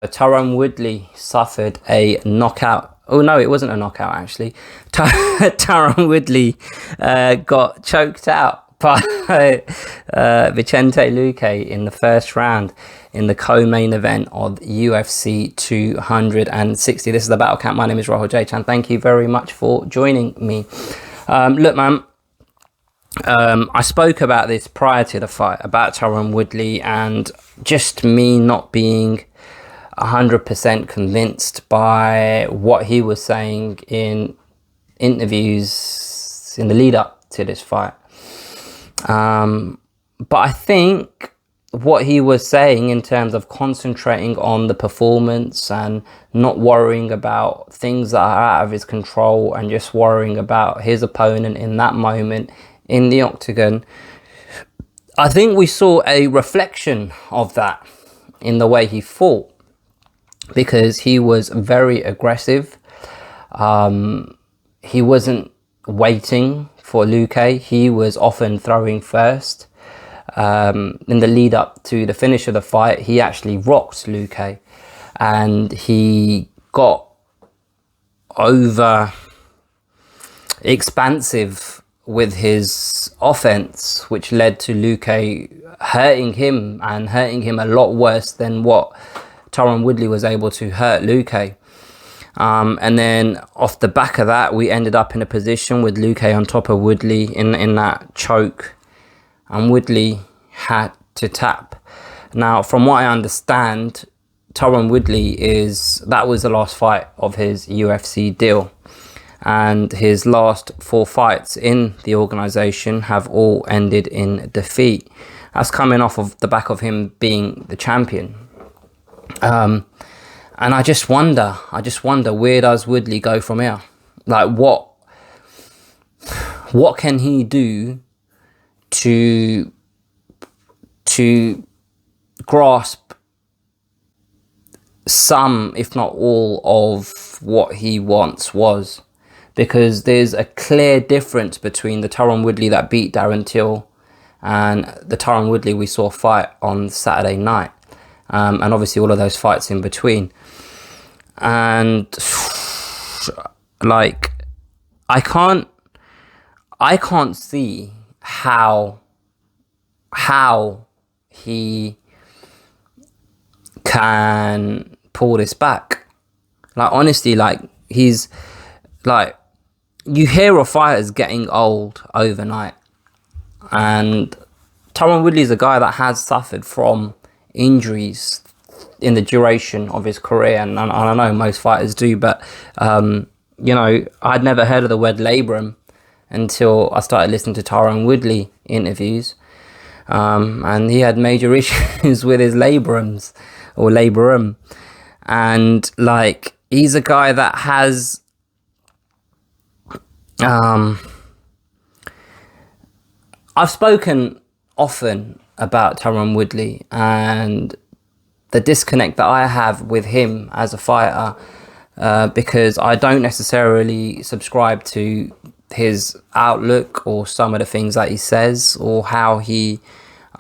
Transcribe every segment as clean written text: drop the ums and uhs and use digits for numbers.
Tyron Woodley suffered a knockout. Oh no, it wasn't a knockout actually. Tyron Woodley got choked out by Vicente Luque in the first round in the co-main event of UFC 260. This is the Battle Camp. My name is Rahul J. Chan. Thank you very much for joining me. Look, man. I spoke about this prior to the fight, about Tyron Woodley, and just me not being 100% convinced by what he was saying in interviews in the lead up to this fight. But I think what he was saying in terms of concentrating on the performance and not worrying about things that are out of his control and just worrying about his opponent in that moment in the octagon, I think we saw a reflection of that in the way he fought, because he was very aggressive. He wasn't waiting for Luque. He was often throwing first. In the lead up to the finish of the fight, he actually rocked Luque, and he got over expansive with his offense, which led to Luque hurting him, and hurting him a lot worse than what Tyron Woodley was able to hurt Luque. And then off the back of that, we ended up in a position with Luque on top of Woodley in that choke, and Woodley had to tap. Now, from what I understand, Tyron Woodley that was the last fight of his UFC deal, and his last 4 fights in the organization have all ended in defeat. That's coming off of the back of him being the champion. And I just wonder, where does Woodley go from here? Like, what can he do to grasp some, if not all, of what he once was? Because there's a clear difference between the Tyron Woodley that beat Darren Till and the Tyron Woodley we saw fight on Saturday night. And obviously all of those fights in between. And like, I can't see how he can pull this back. Like, honestly, like, he's like, you hear of fighters getting old overnight, and Tyron Woodley is a guy that has suffered from injuries in the duration of his career, and I know most fighters do, but you know, I'd never heard of the word labrum until I started listening to Tyron Woodley interviews, and he had major issues with his labrums or labrum, and like, he's a guy that has I've spoken often about Tyron Woodley and the disconnect that I have with him as a fighter, because I don't necessarily subscribe to his outlook or some of the things that he says, or how he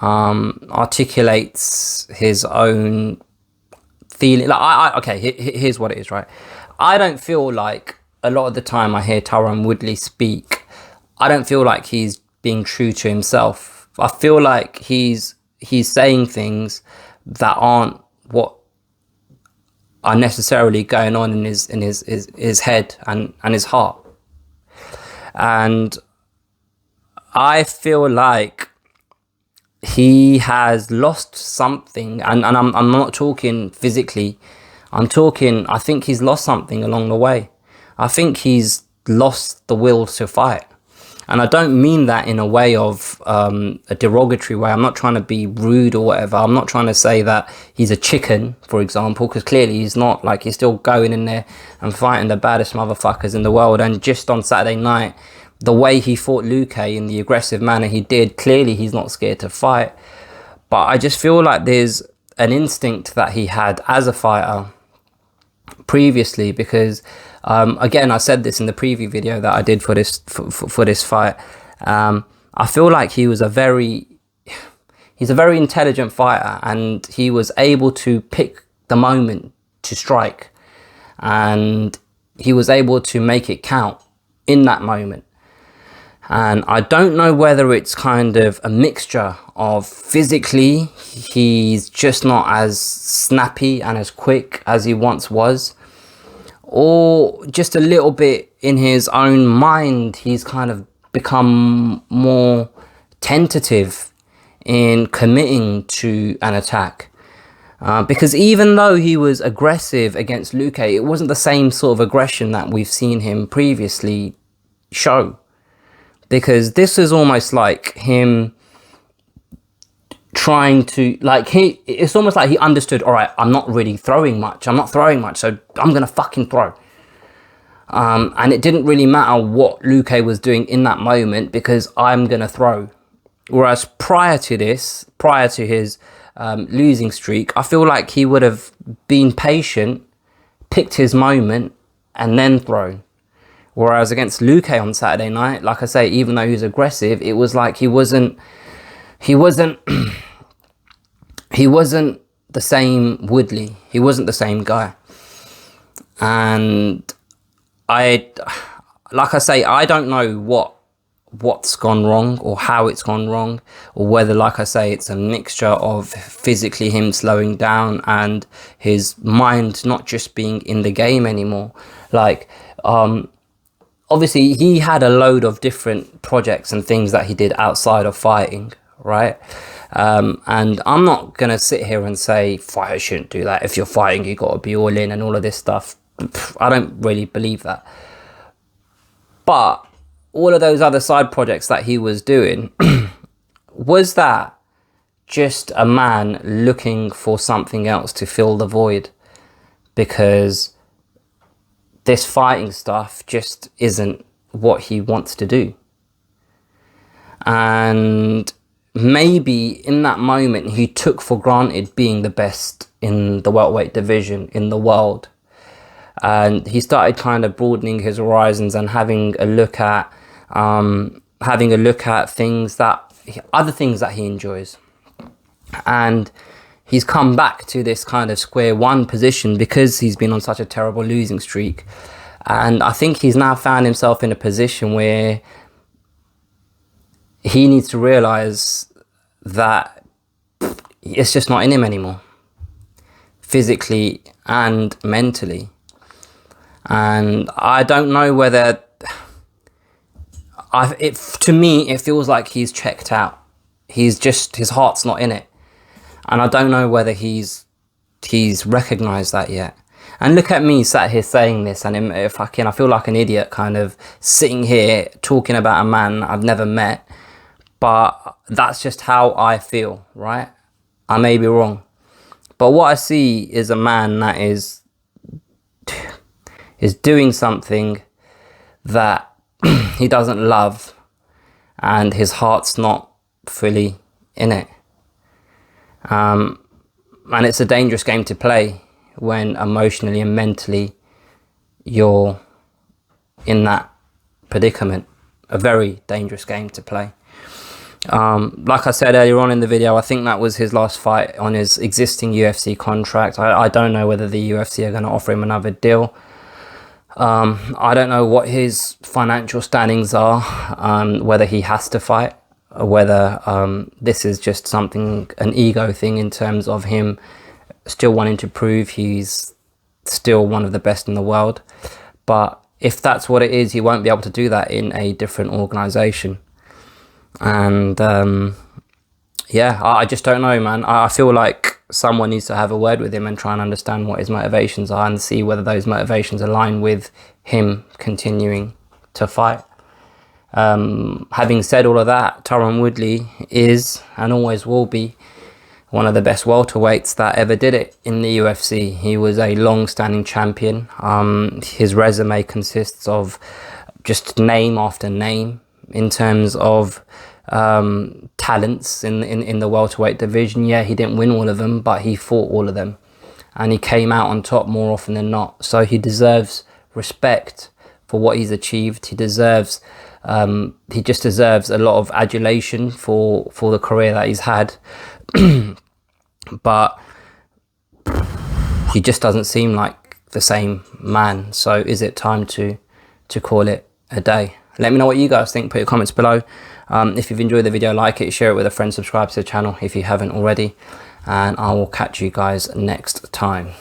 articulates his own feeling. Like, okay, here's what it is, right? I don't feel like, a lot of the time I hear Tyron Woodley speak, I don't feel like he's being true to himself. I feel like he's saying things that aren't what are necessarily going on in his head and his heart. And I feel like he has lost something, and I'm not talking physically, I think he's lost something along the way. I think he's lost the will to fight. And I don't mean that in a way of a derogatory way. I'm not trying to be rude or whatever. I'm not trying to say that he's a chicken, for example, because clearly he's not. Like, he's still going in there and fighting the baddest motherfuckers in the world. And just on Saturday night, the way he fought Luque in the aggressive manner he did, clearly he's not scared to fight. But I just feel like there's an instinct that he had as a fighter previously, because again, I said this in the preview video that I did for this fight. I feel like he's a very intelligent fighter, and he was able to pick the moment to strike, and he was able to make it count in that moment. And I don't know whether it's kind of a mixture of physically he's just not as snappy and as quick as he once was, or just a little bit in his own mind he's kind of become more tentative in committing to an attack. Because even though he was aggressive against Luque, it wasn't the same sort of aggression that we've seen him previously show. Because this is almost like him trying to, like, it's almost like he understood, all right, I'm not really throwing much. I'm not throwing much, so I'm going to fucking throw. And it didn't really matter what Luque was doing in that moment, because I'm going to throw. Whereas prior to his losing streak, I feel like he would have been patient, picked his moment, and then thrown. Whereas against Luque on Saturday night, like I say, even though he was aggressive, it was like he wasn't the same Woodley. He wasn't the same guy. And like I say, I don't know what's gone wrong or how it's gone wrong, or whether, like I say, it's a mixture of physically him slowing down and his mind not just being in the game anymore. Like, obviously he had a load of different projects and things that he did outside of fighting, right? And I'm not going to sit here and say fighters shouldn't do that. If you're fighting, you got to be all in and all of this stuff. I don't really believe that. But all of those other side projects that he was doing, was that just a man looking for something else to fill the void? Because this fighting stuff just isn't what he wants to do. And maybe in that moment he took for granted being the best in the welterweight division in the world. And he started kind of broadening his horizons and having a look at things that other things that he enjoys. And he's come back to this kind of square one position because he's been on such a terrible losing streak. And I think he's now found himself in a position where he needs to realize that it's just not in him anymore, physically and mentally. And I don't know whether to me it feels like he's checked out. His heart's not in it. And I don't know whether he's recognized that yet. And look at me sat here saying this, and I feel like an idiot kind of sitting here talking about a man I've never met. But that's just how I feel, right? I may be wrong. But what I see is a man that is doing something that he doesn't love, and his heart's not fully in it. And it's a dangerous game to play when emotionally and mentally you're in that predicament. A very dangerous game to play. Like I said earlier on in the video, I think that was his last fight on his existing UFC contract. I don't know whether the UFC are going to offer him another deal. I don't know what his financial standings are, whether he has to fight, or whether this is just an ego thing in terms of him still wanting to prove he's still one of the best in the world. But if that's what it is, he won't be able to do that in a different organization. And I just don't know, man. I feel like someone needs to have a word with him and try and understand what his motivations are and see whether those motivations align with him continuing to fight. Having said all of that, Tyron Woodley is and always will be one of the best welterweights that ever did it in the UFC. He was a long-standing champion. His resume consists of just name after name in terms of talents in the welterweight division. Yeah, he didn't win all of them, but he fought all of them, and he came out on top more often than not. So he deserves respect for what he's achieved. He just deserves a lot of adulation for the career that he's had. But he just doesn't seem like the same man. So is it time to call it a day? Let me know what you guys think. Put your comments below. If you've enjoyed the video, like it, share it with a friend, subscribe to the channel if you haven't already, and I will catch you guys next time.